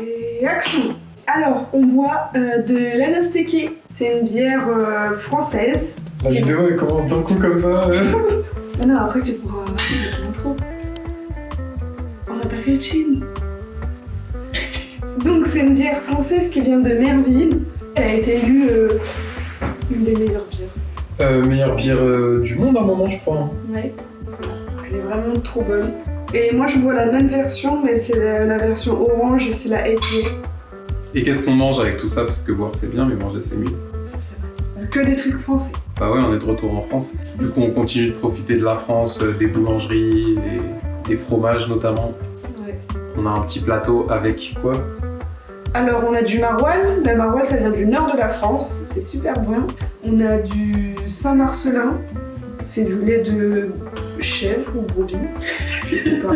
Et action. Alors, on boit de l'Anasteke. C'est une bière française. La vidéo elle commence d'un coup comme ça. Mais non, après tu pourras... trop. On n'a pas fait le chill. Donc c'est une bière française qui vient de Merville. Elle a été élue une des meilleures bières. Meilleure bière du monde à un moment, je crois. Ouais. Elle est vraiment trop bonne. Et moi je bois la même version, mais c'est la version orange, c'est la IPA. Et qu'est-ce qu'on mange avec tout ça? Parce que boire c'est bien, mais manger c'est mieux. Ça c'est vrai. Que des trucs français. Bah ouais, on est de retour en France. Du coup, on continue de profiter de la France, des boulangeries, des fromages notamment. Ouais. On a un petit plateau avec quoi? Alors on a du maroilles. Le maroilles ça vient du nord de la France, c'est super bon. On a du Saint-Marcelin. C'est du lait de chèvre ou brebis. Je sais pas.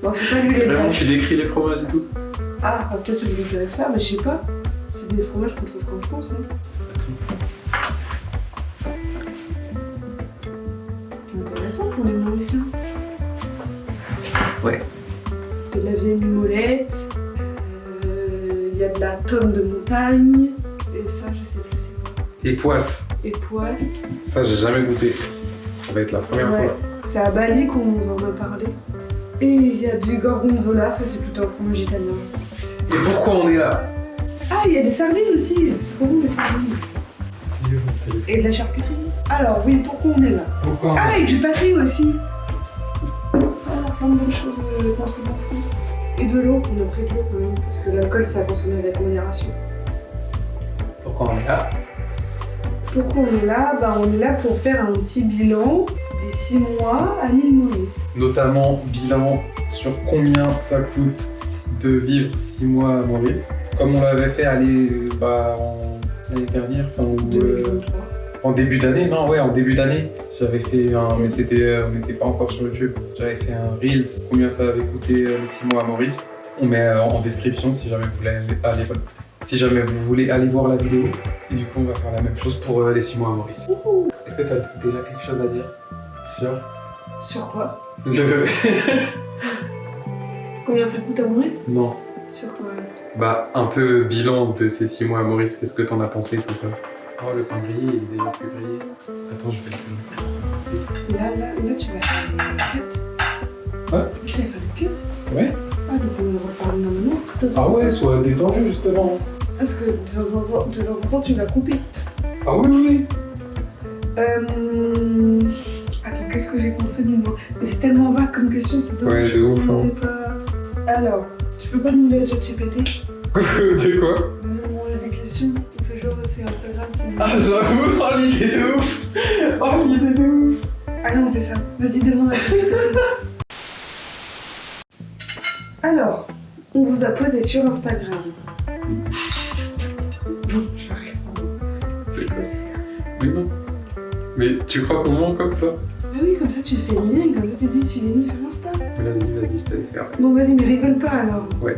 Bon, c'est pas du lait de Vraiment, vache. tu décris les fromages et tout? Ah, bah, peut-être ça vous intéresse pas, mais je sais pas. C'est des fromages qu'on trouve qu'en France. Hein. C'est intéressant pour les Mauriciens. Ouais. Il y a de la vieille mimolette, il y a de la tonne de montagne, et ça, je sais plus c'est quoi. Et poisse. Et poisse. Ça, j'ai jamais goûté. Ça va être la première fois. C'est à Bali qu'on nous en a parlé. Et il y a du gorgonzola, ça c'est plutôt un fromage italien. Et pourquoi on est là? Ah, il y a des sardines aussi, c'est trop bon des sardines. Et de la charcuterie. Alors oui, pourquoi on est là? Pourquoi? Ah, et du patry aussi. Ah, plein de bonnes choses qu'on trouve en France. Et de l'eau, on a pris de l'eau quand même, parce que l'alcool c'est à consommer avec modération. Pourquoi on est là? Pourquoi on est là? Bah, on est là pour faire un petit bilan des 6 mois à l'île Maurice. Notamment, bilan sur combien ça coûte de vivre 6 mois à Maurice. Comme on l'avait fait l'année dernière, enfin, 2023. En début d'année, non, ouais, en début d'année, j'avais fait un, mais c'était, on n'était pas encore sur YouTube, j'avais fait un Reels, combien ça avait coûté les 6 mois à Maurice. On met en description si jamais vous voulez aller voir la vidéo. Et du coup, on va faire la même chose pour les 6 mois à Maurice. Est-ce que tu as déjà quelque chose à dire Sur quoi? Le... Combien ça coûte à Maurice? Non. Sur quoi? Bah, un peu bilan de ces 6 mois à Maurice, qu'est-ce que t'en as pensé, tout ça? Oh, le pain grillé, il est déjà plus grillé. Attends, je vais le faire. Là, tu vas faire des cuts. Ouais. Tu vas faire des cuts? Ouais. Ah, donc on va reparler maintenant. Ah ouais, sois détendu, justement. Parce que de temps en temps, tu vas couper. Ah oui, oui. Attends, qu'est-ce que j'ai pensé, dis-moi? Mais c'est tellement vague comme question, c'est dommage. Ouais, de ouf, hein. Pas... Alors, je peux pas demander à ChatGPT De quoi? de me demander des questions. On fait genre, c'est Instagram qui nous... Ah, j'avoue, oh l'idée de ouf. Oh l'idée de ouf. Allez, on fait ça. Vas-y, demande à ChatGPT. Alors, on vous a posé sur Instagram. Non, j'arrive. Mais non. Mais tu crois qu'on ment comme ça? Mais oui, comme ça tu fais le lien, comme ça tu dis suivez-nous sur Insta. Vas-y, je te laisse faire. Bon, vas-y, mais rigole pas alors. Ouais.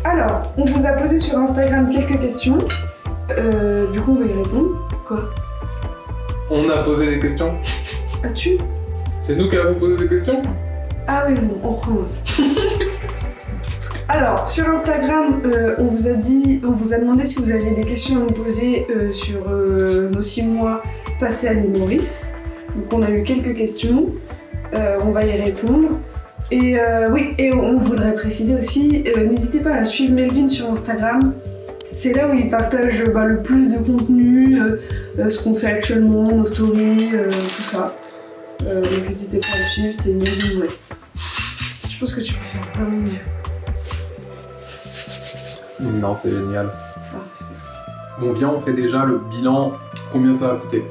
Alors, on vous a posé sur Instagram quelques questions. Du coup, on va y répondre. Quoi? On a posé des questions? As-tu? C'est nous qui avons posé des questions? Ah oui, bon, on recommence. Alors, sur Instagram, on vous a demandé si vous aviez des questions à nous poser sur nos 6 mois passés à l'île Maurice. Donc, on a eu quelques questions. On va y répondre. Et oui, et on voudrait préciser aussi, n'hésitez pas à suivre Melvin sur Instagram. C'est là où il partage le plus de contenu, ce qu'on fait actuellement, nos stories, tout ça. Donc n'hésitez pas à le suivre, c'est Melvin West. Je pense que tu peux faire plein de mieux. Non, c'est génial. Ah, super. Bon, viens, on fait déjà le bilan. Combien ça va coûter?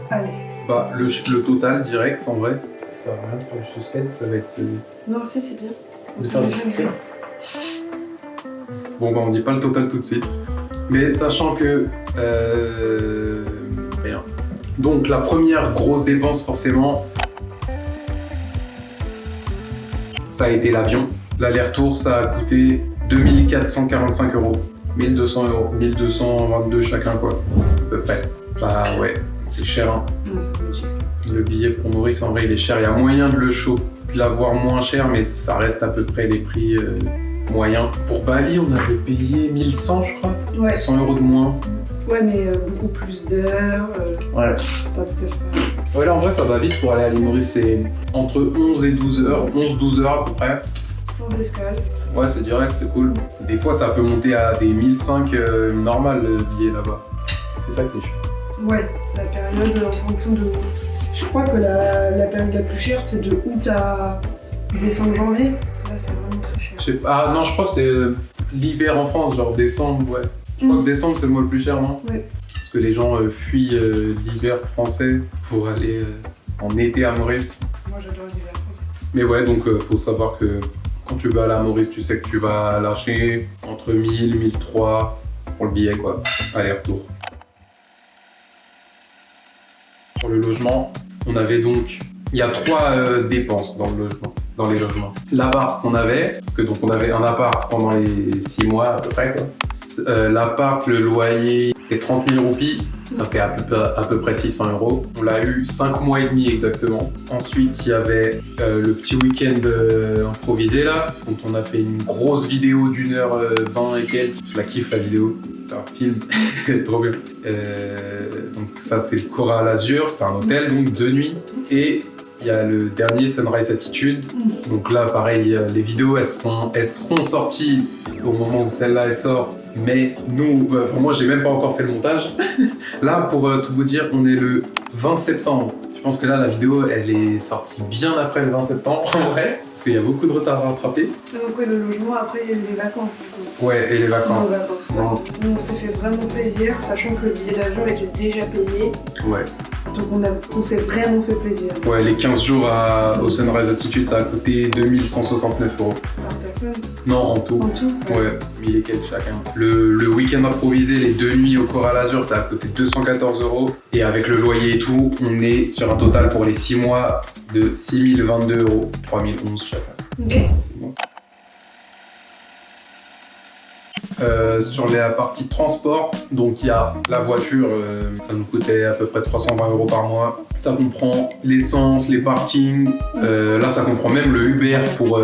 Allez. Bah, le total direct, en vrai. Ça va rien de faire du suspense, ça va être... Non, si, c'est bien. De faire du suspense. Bon, bah, on dit pas le total tout de suite. Mais sachant que... rien. Donc, la première grosse dépense, forcément, ça a été l'avion. L'aller-retour, ça a coûté 2445 €. 1200 €. 1222 chacun, quoi. À peu près. Bah ouais, c'est cher, hein. Ouais, ça peut être cher. Le billet pour Maurice, en vrai, il est cher. Il y a moyen de l'avoir moins cher, mais ça reste à peu près des prix moyen. Pour Bali, on avait payé 1100, je crois. Ouais. 100 € de moins. Ouais, mais beaucoup plus d'heures. Ouais. C'est pas tout à fait pareil. Ouais, là, en vrai, ça va vite pour aller à l'île Maurice. C'est entre 11 et 12 heures. 11-12 heures à peu près. Sans escale. Ouais, c'est direct, c'est cool. Des fois, ça peut monter à des 1500 normal, le billet là-bas. C'est ça qui est chiant. Ouais, la période en fonction de... Je crois que la période la plus chère, c'est de août à décembre-janvier. Là, c'est vraiment très cher. Ah non, je crois que c'est l'hiver en France, genre décembre, ouais. Je crois que décembre, c'est le mois le plus cher, non? Ouais. Parce que les gens fuient l'hiver français pour aller en été à Maurice. Moi, j'adore l'hiver français. Mais ouais, donc faut savoir que quand tu vas aller à Maurice, tu sais que tu vas lâcher entre 1000 et 1300 pour le billet, quoi. Aller-retour. Pour le logement, on avait donc... Il y a 3 dépenses dans le logement, dans les logements. L'appart qu'on avait, parce que donc on avait un appart pendant les 6 mois à peu près, quoi. L'appart, le loyer, c'est 30 000 roupies, ça fait à peu près 600 €. On l'a eu 5 mois et demi exactement. Ensuite, il y avait le petit week-end improvisé là, dont on a fait une grosse vidéo d'1h20 et quelques. Je la kiffe la vidéo. C'est un film, trop bien. Donc ça c'est le Coral Azur, c'est un hôtel donc 2 nuits. Et il y a le dernier Sunrise Attitude. Donc là pareil, les vidéos elles seront sorties au moment où celle-là elle sort. Mais nous, moi j'ai même pas encore fait le montage. Là pour tout vous dire, on est le 20 septembre. Je pense que là la vidéo elle est sortie bien après le 20 septembre en vrai. Parce qu'il y a beaucoup de retard à rattraper. Donc ouais, le logement, après il y a eu les vacances du coup. Ouais, et les vacances. Les vacances. Nous on s'est fait vraiment plaisir, sachant que le billet d'avion était déjà payé. Ouais. Donc on s'est vraiment fait plaisir. Ouais, les 15 jours au Sunrise Attitude, ça a coûté 2169 €. Par personne? Non, en tout. En tout? Ouais, 1000 et quelques chacun. Le week-end improvisé, les 2 nuits au Coral Azur, ça a coûté 214 €. Et avec le loyer et tout, on est sur un total pour les 6 mois de 6022 €, 3011 chacun. Ok. C'est bon. Sur la partie transport, donc il y a la voiture, ça nous coûtait à peu près 320 € par mois. Ça comprend l'essence, les parkings, là ça comprend même le Uber pour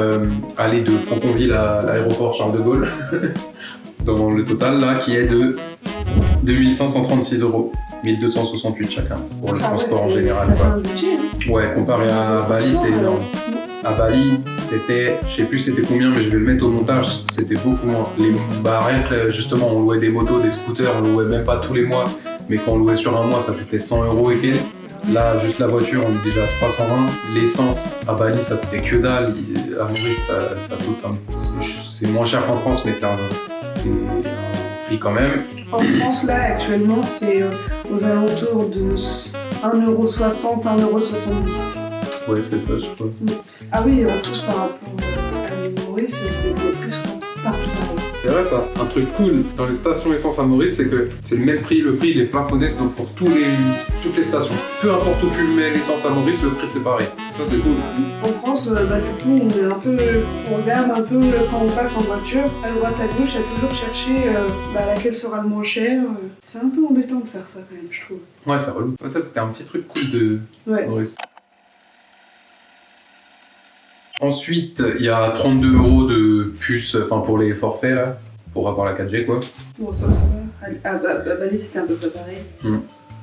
aller de Franconville à l'aéroport Charles de Gaulle. Dans le total là qui est de 2536 €, 1268 chacun pour le transport en général. Ça quoi. fait un budget, hein. Ouais, comparé à Bali, c'est énorme. À Bali, c'était, je sais plus c'était combien, mais je vais le mettre au montage, c'était beaucoup moins. Rien que justement, on louait des motos, des scooters, on louait même pas tous les mois, mais quand on louait sur un mois, ça coûtait 100 € et quelques. Là, juste la voiture, on est déjà à 320. L'essence, à Bali, ça coûtait que dalle. À Maurice, ça coûte c'est moins cher qu'en France, mais c'est un prix quand même. En France, là, actuellement, c'est aux alentours de 1,60 €, 1,70 €. Ouais, c'est ça, je crois. Ah oui, en plus, par rapport à l'île Maurice, c'est presque partout pareil. C'est vrai ça. Un truc cool dans les stations essence à Maurice, c'est que c'est le même prix. Le prix il est plafonné donc pour toutes les stations. Peu importe où tu mets l'essence à Maurice, le prix c'est pareil. Ça c'est cool. En France, du coup, on regarde un peu quand on passe en voiture, à droite à gauche, à toujours chercher laquelle sera le moins cher. C'est un peu embêtant de faire ça quand même, je trouve. Ouais, c'est relou. Ouais, ça c'était un petit truc cool de Maurice. Ensuite, il y a 32 € de puce, enfin pour les forfaits là, pour avoir la 4G quoi. Bon, ça va. À Bali, c'était un peu pas pareil.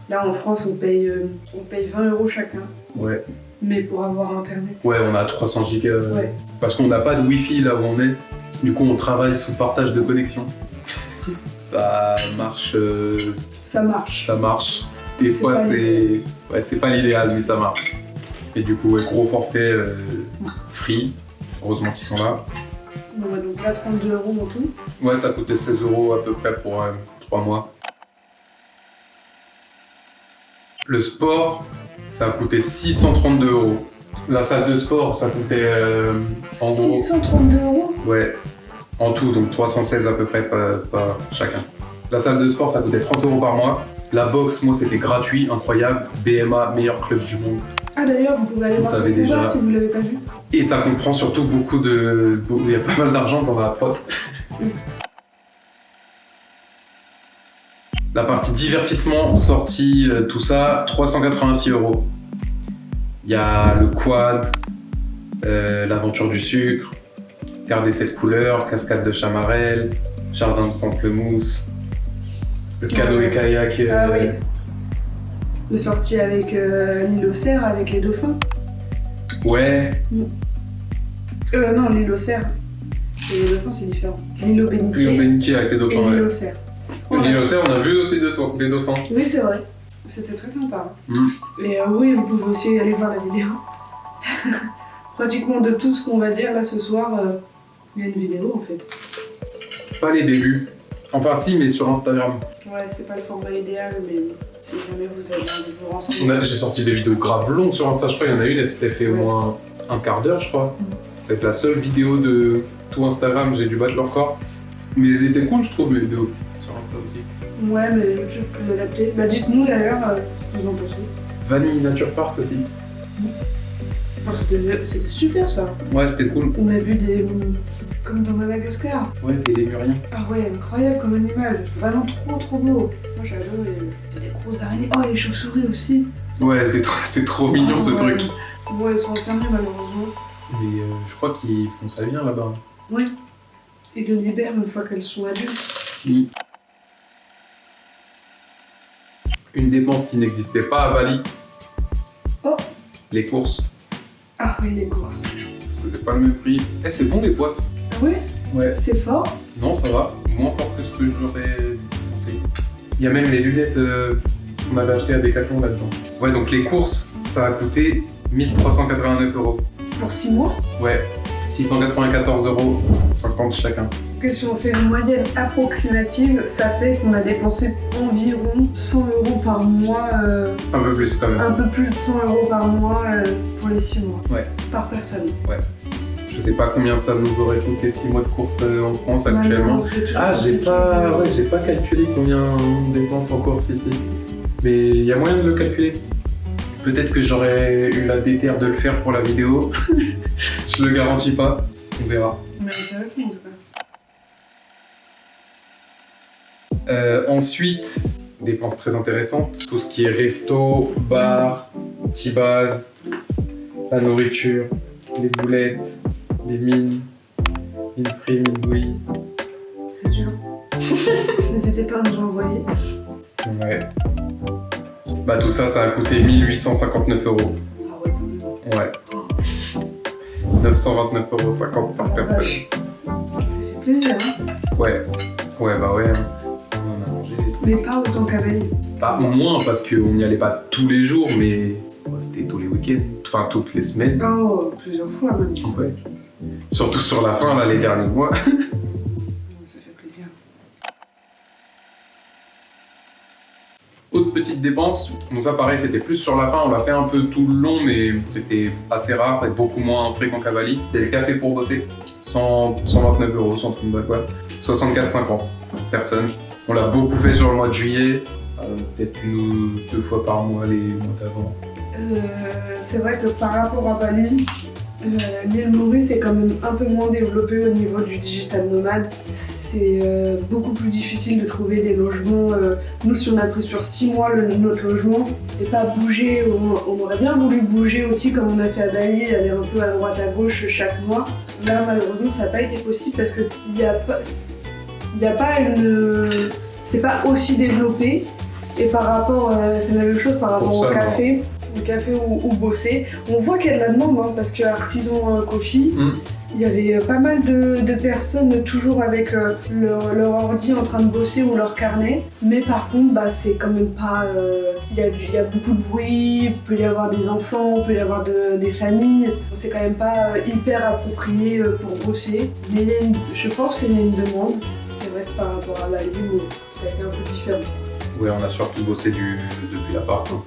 Là, en France, on paye 20 € chacun. Ouais. Mais pour avoir internet. Ouais, on a 300 gigas. Ouais. Parce qu'on n'a pas de wifi là où on est. Du coup, on travaille sous partage de connexion. Ça marche. Ça marche. Ça marche. Des fois, c'est pas l'idéal, mais ça marche. Et du coup, gros forfait free. Heureusement qu'ils sont là. Bon, donc là, 32 € en tout. Ouais, ça coûtait 16 € à peu près pour 3 mois. Le sport, ça a coûté 632 €. La salle de sport, ça coûtait en gros... 632 €? Ouais, en tout, donc 316 à peu près par chacun. La salle de sport, ça coûtait 30 € par mois. La boxe, moi, c'était gratuit, incroyable. BMA, meilleur club du monde. Ah d'ailleurs, vous pouvez aller voir ce combat si vous l'avez pas vu. Et ça comprend surtout beaucoup de... Il y a pas mal d'argent dans la prot. La partie divertissement, sortie, tout ça, 386 €. Il y a le quad, l'aventure du sucre, Terre des 7 couleurs, cascade de Chamarel, jardin de pamplemousse, le canoë-kayak. Ah oui. Le sortie avec l'île aux cerfs, avec les dauphins. Ouais. Non, l'île aux cerfs. Et les dauphins, c'est différent. L'île aux bénitiers. L'île aux bénitiers avec les dauphins, et l'île ouais. aux cerfs. L'île aux cerfs, on a vu aussi des dauphins. Oui, c'est vrai. C'était très sympa. Et oui, vous pouvez aussi aller voir la vidéo. Pratiquement de tout ce qu'on va dire là ce soir, il y a une vidéo en fait. Pas les débuts. Enfin si, mais sur Instagram. Ouais, c'est pas le format idéal, mais si jamais vous avez envie de vous renseigner. J'ai sorti des vidéos grave longues sur Insta, je crois. Il y en a une, elle fait au moins un quart d'heure, je crois. C'est peut-être la seule vidéo de tout Instagram, j'ai dû battre leur corps. Mais elles étaient cool, je trouve, mes vidéos. Sur Insta aussi. Ouais, mais YouTube peut l'adapter. Bah dites-nous d'ailleurs, ce que vous en pensez. Vanille Nature Park aussi. Oh, c'était super ça. Ouais, c'était cool. On a vu des... comme dans Madagascar. Ouais, des lémuriens. Ah ouais, incroyable comme animal. Vraiment trop beau. Moi j'adore les grosses araignées. Oh, les chauves-souris aussi. Ouais, c'est trop mignon ce truc. Ouais, ils sont enfermés malheureusement. Mais je crois qu'ils font ça bien là-bas. Ouais. Ils le libèrent une fois qu'elles sont adultes. Oui. Une dépense qui n'existait pas à Bali. Oh. Les courses. Ah oui, les courses. Parce que c'est pas le même prix. Eh, c'est bon les poisses. Ah ouais? Ouais. C'est fort? Non, ça va. Moins fort que ce que j'aurais pensé. Il y a même les lunettes qu'on avait achetées à Decathlon là-dedans. Ouais, donc les courses, ça a coûté 1389 €. Pour 6 mois? Ouais, 694,50 € chacun. Que si on fait une moyenne approximative, ça fait qu'on a dépensé environ 100 € par mois. Un peu plus quand même. Un peu plus de 100 € par mois pour les 6 mois. Ouais. Par personne. Ouais. Je sais pas combien ça nous aurait coûté 6 mois de course en France actuellement. Ah, j'ai pas calculé combien on dépense en course ici. Mais il y a moyen de le calculer. Peut-être que j'aurais eu la déterre de le faire pour la vidéo. Je le garantis pas. On verra. Mais intéressant en tout cas. Ensuite, dépenses très intéressantes. Tout ce qui est resto, bar, T-base, la nourriture, les boulettes, les mines free, mines bouillies. C'est dur. N'hésitez pas à nous envoyer. Ouais. Bah tout ça, ça a coûté 1859 €. Ah ouais, quand même. Ouais. 929,50 € par personne. Ça fait plaisir, hein. Ouais. Ouais, bah ouais. On a mangé des trucs. Mais pas autant qu'à Bali. Pas moins parce qu'on n'y allait pas tous les jours, mais c'était tous les week-ends. Enfin, toutes les semaines. Oh, plusieurs fois même. Ouais. Surtout sur la fin, là, les derniers mois. Ça fait plaisir. Autre petite dépense, bon ça pareil, c'était plus sur la fin, on l'a fait un peu tout le long, mais c'était assez rare et beaucoup moins fréquent qu'à Bali. C'était le café pour bosser, 129 €, 130 balles quoi, 64,50 personne. On l'a beaucoup fait sur le mois de juillet, peut-être 1 ou 2 fois par mois les mois d'avant. C'est vrai que par rapport à Bali, l'île Maurice est quand même un peu moins développée au niveau du digital nomade. C'est beaucoup plus difficile de trouver des logements. Nous, si on a pris sur 6 mois notre logement et pas bouger, on aurait bien voulu bouger aussi comme on a fait à Bali, aller un peu à droite à gauche chaque mois. Là, malheureusement, ça n'a pas été possible parce qu'il n'y a pas une... C'est pas aussi développé. Et par rapport, c'est la même chose par rapport au café. Le café où bosser. On voit qu'il y a de la demande hein, parce que Artisan Coffee, il y avait pas mal de personnes toujours avec leur ordi en train de bosser ou leur carnet. Mais par contre, bah, c'est quand même pas... Il y a beaucoup de bruit, il peut y avoir des enfants, il peut y avoir des familles. C'est quand même pas hyper approprié pour bosser. Mais je pense qu'il y a une demande. C'est vrai que par rapport à Bali, ça a été un peu différent. Ouais, on a surtout bossé depuis l'appart. Hein.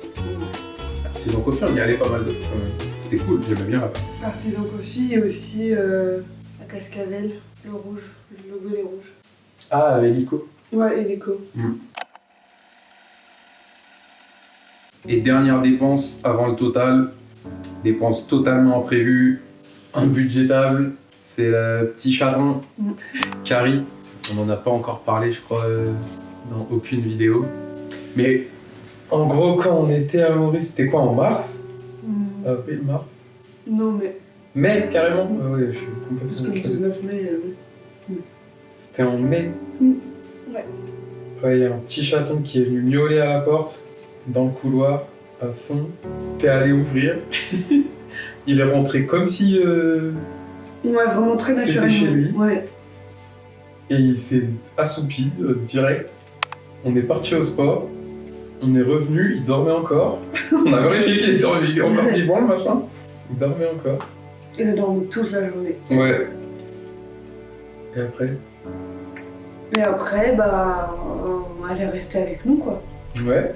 Artisan Coffee, on y allait pas mal de fois. C'était cool, j'aimais bien là-bas. Artisan Coffee et aussi la Cascavelle, le rouge, le logo des rouges. Ah, Hélico. Ouais, Hélico. Et dernière dépense avant le total, dépense totalement imprévue, imbudgétable, c'est le petit chaton, Carrie. On n'en a pas encore parlé, je crois, dans aucune vidéo. Mais en gros, quand on était à Maurice, c'était quoi, en mars? Avril, mars? Non, mais... Mai, carrément? Ouais, je suis complètement. Parce que le 19 mai, C'était en mai. Ouais. Ouais, il y a un petit chaton qui est venu miauler à la porte, dans le couloir, à fond. T'es allé ouvrir. Il est rentré comme si ouais, vraiment très c'était naturellement. chez lui. Ouais. Et il s'est assoupi direct. On est parti au sport. On est revenu, il dormait encore. On a vérifié qu'il était encore vivant, le machin. Il dormait encore. Il a dormi toute la journée. Ouais. Et après? Et après, bah, elle est restée avec nous, quoi. Ouais.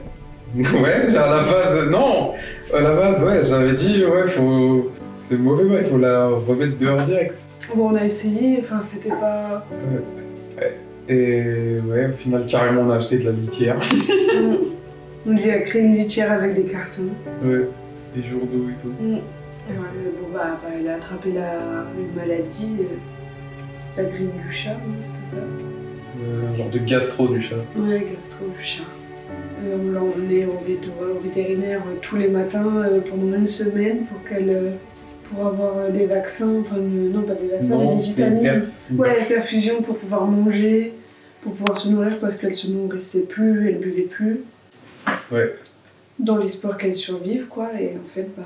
Ouais, à la base, non. À la base, ouais, j'avais dit, ouais, faut... C'est mauvais, ouais, il faut la remettre dehors direct. Bon, on a essayé, enfin, c'était pas... Ouais. Et ouais, au final, carrément, on a acheté de la litière. On lui a créé une litière avec des cartons. Ouais, des jours d'eau et tout. Et ouais, bon, bah, elle a attrapé une maladie, la grippe du chat, c'est pas ça? Un genre de gastro du chat. Ouais, gastro du chat. Et on l'a emmenée au vétérinaire tous les matins pendant une semaine pour avoir des vaccins, enfin non pas des vaccins, mais des vitamines. Ouais, perfusion pour pouvoir manger, pour pouvoir se nourrir parce qu'elle se nourrissait plus, elle buvait plus. Ouais. Dans l'espoir qu'elle survive, quoi. Et en fait, bah,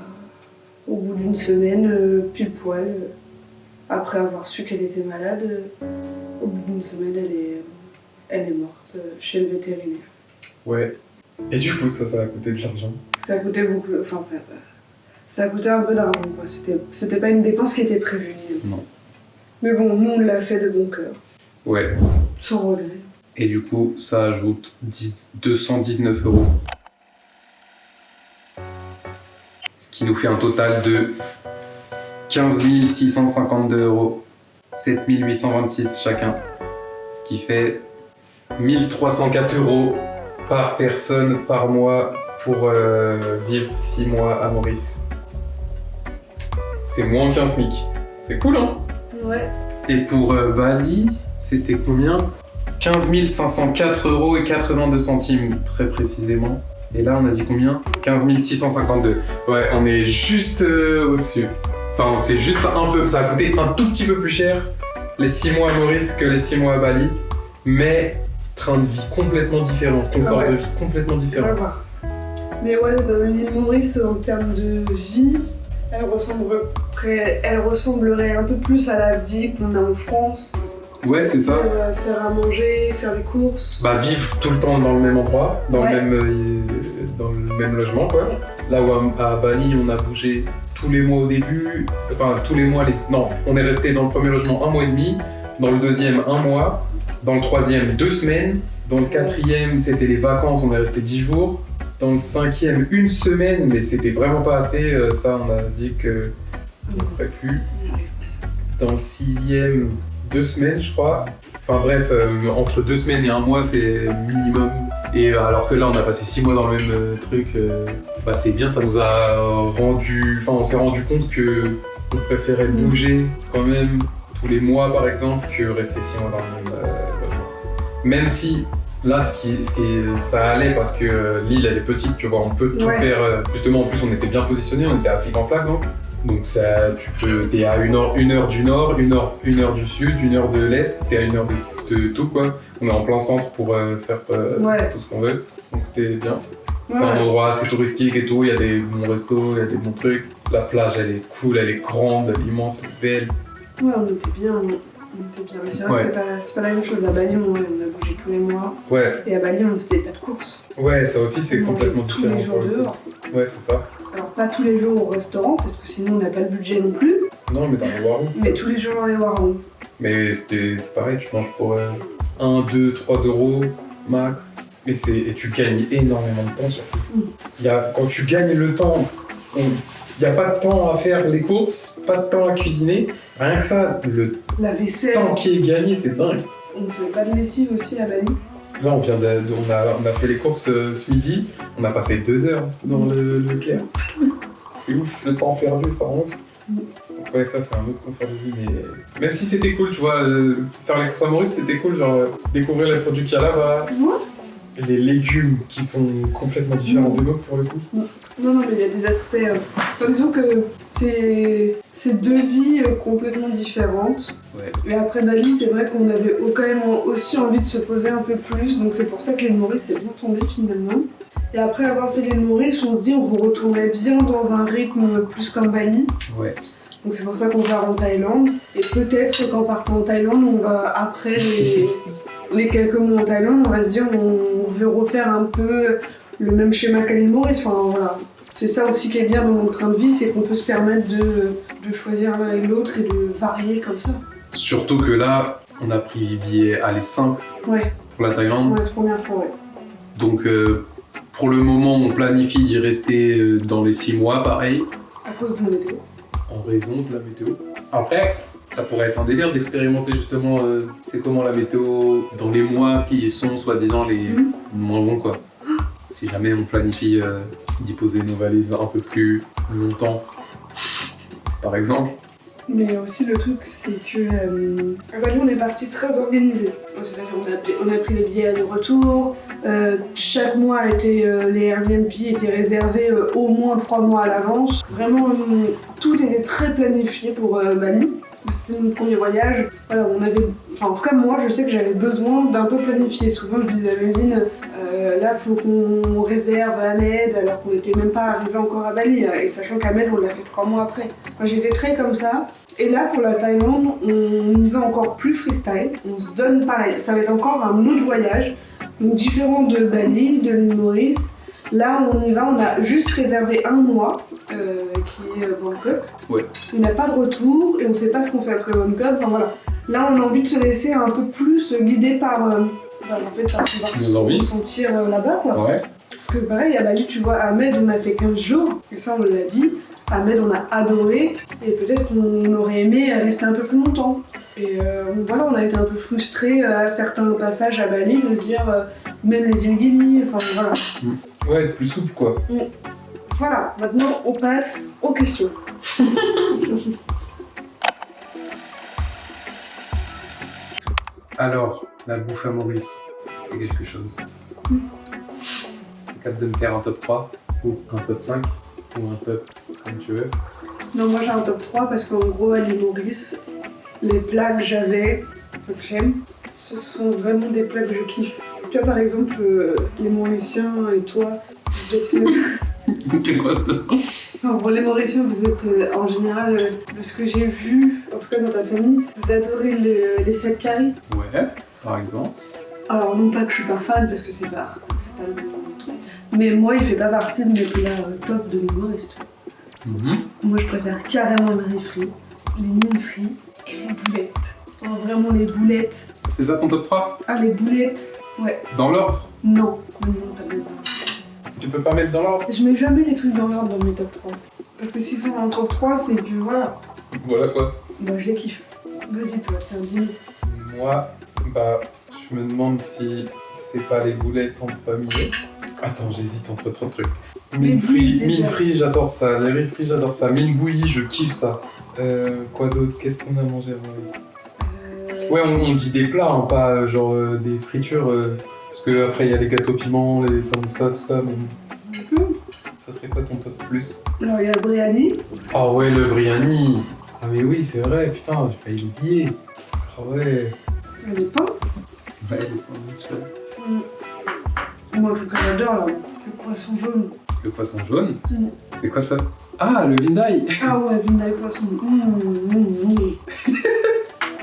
au bout d'une semaine, pile poil, après avoir su qu'elle était malade, au bout d'une semaine, elle est morte chez le vétérinaire. Ouais. Et du coup, ça a coûté de l'argent. Ça a coûté beaucoup, enfin ça a coûté un peu d'argent, quoi. C'était pas une dépense qui était prévue, disons. Non. Mais bon, nous on l'a fait de bon cœur. Ouais. Sans regret. Et du coup, ça ajoute 219 €. Ce qui nous fait un total de 15 652 €. 7 826 chacun. Ce qui fait 1304 € par personne par mois pour vivre 6 mois à Maurice. C'est moins qu'un SMIC. C'est cool, hein? Ouais. Et pour Bali, c'était combien? 15 504 € et 82 centimes, très précisément. Et là, on a dit combien? 15 652. Ouais, on est juste au-dessus. Enfin, c'est juste un peu... Ça a coûté un tout petit peu plus cher, les 6 mois à Maurice, que les 6 mois à Bali. Mais train de vie complètement différent, confort de vie complètement On différent. va voir. Mais ouais, l'île Maurice, en termes de vie, elle ressemblerait un peu plus à la vie qu'on a en France. Ouais, c'est ça. Faire à manger, faire les courses. Bah, vivre tout le temps dans le même endroit, dans le même logement, quoi. Là où à Bali, on a bougé tous les mois au début. Enfin, tous les mois, non, on est resté dans le premier logement 1 mois et demi, dans le deuxième 1 mois, dans le troisième 2 semaines, dans le quatrième, c'était les vacances, on est resté 10 jours. Dans le cinquième, 1 semaine, mais c'était vraiment pas assez, ça on a dit que on ne ferait plus. Dans le sixième, 2 semaines je crois. Enfin bref, entre 2 semaines et 1 mois c'est minimum. Et alors que là on a passé 6 mois dans le même truc, bah c'est bien, ça nous a rendu... Enfin on s'est rendu compte que on préférait bouger quand même tous les mois par exemple que rester 6 mois dans le même logement. Même si... Là, ça allait parce que l'île elle est petite, tu vois, on peut tout faire. Justement, en plus, on était bien positionné, on était à flic en flac, donc ça, t'es à 1 heure du nord, 1 heure du sud, 1 heure de l'est, t'es à 1 heure de tout, quoi. On est en plein centre pour faire tout ce qu'on veut, donc c'était bien. C'est un endroit assez touristique et tout, il y a des bons restos, il y a des bons trucs. La plage, elle est cool, elle est grande, elle est immense, elle est belle. Ouais, on était bien. Mais c'est vrai que c'est pas la même chose. À Bali, on a bougé tous les mois. Ouais. Et à Bali, on ne faisait pas de courses. Ouais, ça aussi, c'est complètement tous différent. les jours dehors. Ouais, c'est ça. Alors, pas tous les jours au restaurant, parce que sinon, on n'a pas le budget non plus. Non, mais dans les Warung. Mais tous les jours dans les Warung. Mais c'est pareil, tu manges pour 1, 2, 3 € max. Et tu gagnes énormément de temps surtout. Quand tu gagnes le temps, il n'y a pas de temps à faire les courses, pas de temps à cuisiner. Rien que ça, la vaisselle. Temps qui est gagné, c'est dingue. On ne fait pas de lessive aussi à Bali. Là, on a fait les courses ce midi, on a passé 2 heures dans le Leclerc. C'est ouf, le temps perdu, ça rend ouf. Donc ouais, ça c'est un autre confort de vie, mais même si c'était cool, tu vois, faire les courses à Maurice, c'était cool, genre découvrir les produits qu'il y a là-bas. les légumes qui sont complètement différents des nôtres pour le coup. Non, mais il y a des aspects. Disons que c'est deux vies complètement différentes. Ouais. Et après Bali, c'est vrai qu'on avait quand même aussi envie de se poser un peu plus, donc c'est pour ça que l'île Maurice est bien tombée finalement. Et après avoir fait l'île Maurice, on se dit on retournerait bien dans un rythme plus comme Bali. Ouais. Donc c'est pour ça qu'on part en Thaïlande. Et peut-être qu'en partant en Thaïlande, on va après les quelques mois en Thaïlande, on va se dire on veut refaire un peu le même schéma qu'à l'île Maurice. Enfin voilà. C'est ça aussi qui est bien dans notre train de vie, c'est qu'on peut se permettre de choisir l'un et l'autre et de varier comme ça. Surtout que là, on a pris billet aller simple Ouais. pour la Thaïlande. Ouais, c'est la première fois, ouais. Donc pour le moment, on planifie d'y rester dans les 6 mois, pareil. À cause de la météo. En raison de la météo. Après, ça pourrait être un délire d'expérimenter justement c'est comment la météo dans les mois qui sont soi-disant les moins bons quoi. Si jamais on planifie d'y poser nos valises un peu plus longtemps, par exemple. Mais aussi le truc c'est que à Bali on est parti très organisé. C'est-à-dire on a pris les billets aller-retour, chaque mois les Airbnb étaient réservés au moins 3 mois à l'avance. Vraiment tout était très planifié pour Bali. C'était mon premier voyage. Voilà, en tout cas moi je sais que j'avais besoin d'un peu planifier. Souvent je disais à Méline, là faut qu'on réserve Ahmed alors qu'on n'était même pas arrivé encore à Bali. Là, et sachant qu'Ahmed on l'a fait 3 mois après. Enfin, j'étais très comme ça. Et là pour la Thaïlande on y va encore plus freestyle. On se donne pareil. Ça va être encore un autre voyage. Donc différent de Bali, de l'île Maurice. Là on y va, on a juste réservé 1 mois. Qui est Bangkok. Ouais. On n'a pas de retour et on sait pas ce qu'on fait après Bangkok. Enfin voilà. Là, on a envie de se laisser un peu plus guider par en fait, parce qu'on va ressentir là-bas quoi. Ouais. Parce que pareil, à Bali, tu vois, Ahmed, on a fait 15 jours et ça, on l'a dit. Ahmed, on a adoré et peut-être qu'on aurait aimé rester un peu plus longtemps. Et voilà, on a été un peu frustrés à certains passages à Bali de se dire même les îles Gili, enfin voilà. Ouais, être plus souple quoi. Voilà, maintenant on passe aux questions. Alors, la bouffe à Maurice, c'est quelque chose. T'es capable de me faire un top 3 ou un top 5 ou un top comme tu veux. Non, moi j'ai un top 3 parce qu'en gros à l'île Maurice, les plats que que j'aime, ce sont vraiment des plats que je kiffe. Tu vois par exemple, les Mauriciens et toi, vous êtes... C'est quoi ça? Enfin, pour les Mauriciens, vous êtes en général, de ce que j'ai vu, en tout cas dans ta famille, vous adorez les 7 curry. Ouais, par exemple. Alors non pas que je suis pas fan parce que c'est pas le même truc, mais moi il fait pas partie de mes plats top de l'île Maurice. Moi je préfère carrément le riz frit, les mines frites et les boulettes. Oh, vraiment les boulettes. C'est ça ton top 3? Ah les boulettes, ouais. Dans l'ordre? Non, pas de l'ordre. Tu peux pas mettre dans l'ordre? Je mets jamais les trucs dans l'ordre dans mes top 3. Parce que s'ils sont dans le top 3, c'est que voilà. Voilà quoi. Bah je les kiffe. Vas-y toi, tiens, dis-nous. Moi, je me demande si c'est pas les boulettes en premier. Attends, j'hésite entre trop de trucs. Mine free, j'adore ça. Les riz frits, j'adore ça. Mine bouillie, je kiffe ça. Quoi d'autre? Qu'est-ce qu'on a mangé à Maurice? Ouais, on dit des plats, hein, pas genre des fritures. Parce que après il y a les gâteaux piment, les samoussas, tout ça. Mais... Ça serait quoi ton top plus? Alors il y a le biryani. Ah ouais, le biryani. Ah mais oui, c'est vrai, putain, j'ai failli l'oublier. Ah ouais. Il y a le pain. Ouais, les sandwichs. Moi, le truc que j'adore, là, le poisson jaune. Le poisson jaune? C'est quoi ça? Ah, le vindai. Ah ouais, vindai poisson.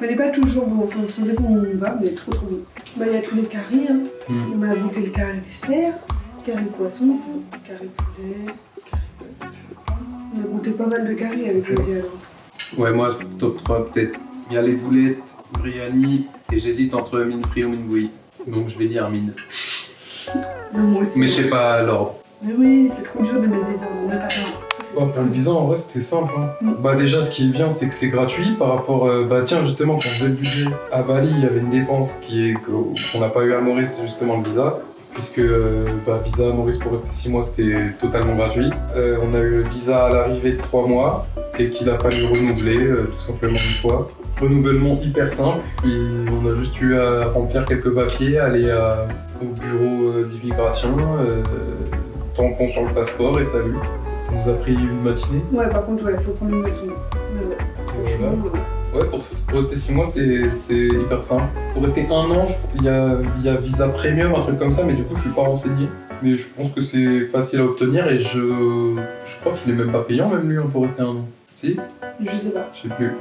Mais il n'est pas toujours bon, enfin, ça dépend où on va, mais trop bon. Bah, il y a tous les caries, hein. On a goûté le carré cerf, carré poisson, carré poulet, carré bœuf. On a goûté pas mal de caries avec Josie alors. Ouais, moi, top 3, peut-être. Il y a les boulettes, biryani, et j'hésite entre mine free ou mine bouillie. Donc je vais dire mine. Moi aussi. Mais je sais pas l'ordre. Mais oui, c'est trop dur de mettre des ordres, on n'a pas d'ordre. Oh, pour le visa, en vrai, c'était simple. Hein. Déjà, ce qui est bien, c'est que c'est gratuit par rapport... tiens, justement, quand on faisait le budget à Bali, il y avait une dépense qu'on n'a pas eu à Maurice, c'est justement le visa. Puisque visa à Maurice pour rester 6 mois, c'était totalement gratuit. On a eu le visa à l'arrivée de 3 mois et qu'il a fallu renouveler tout simplement une fois. Renouvellement hyper simple, et on a juste eu à remplir quelques papiers, aller au bureau d'immigration, tampon sur le passeport et salut. Ça nous a pris une matinée. Ouais, par contre, il faut prendre une matinée. Voilà. Ouais, pour rester 6 mois, c'est hyper simple. Pour rester 1 an, il y a visa premium, un truc comme ça, mais du coup, je suis pas renseigné. Mais je pense que c'est facile à obtenir et je crois qu'il est même pas payant, même lui, hein, pour rester 1 an. Si ? Je sais pas. Je sais plus.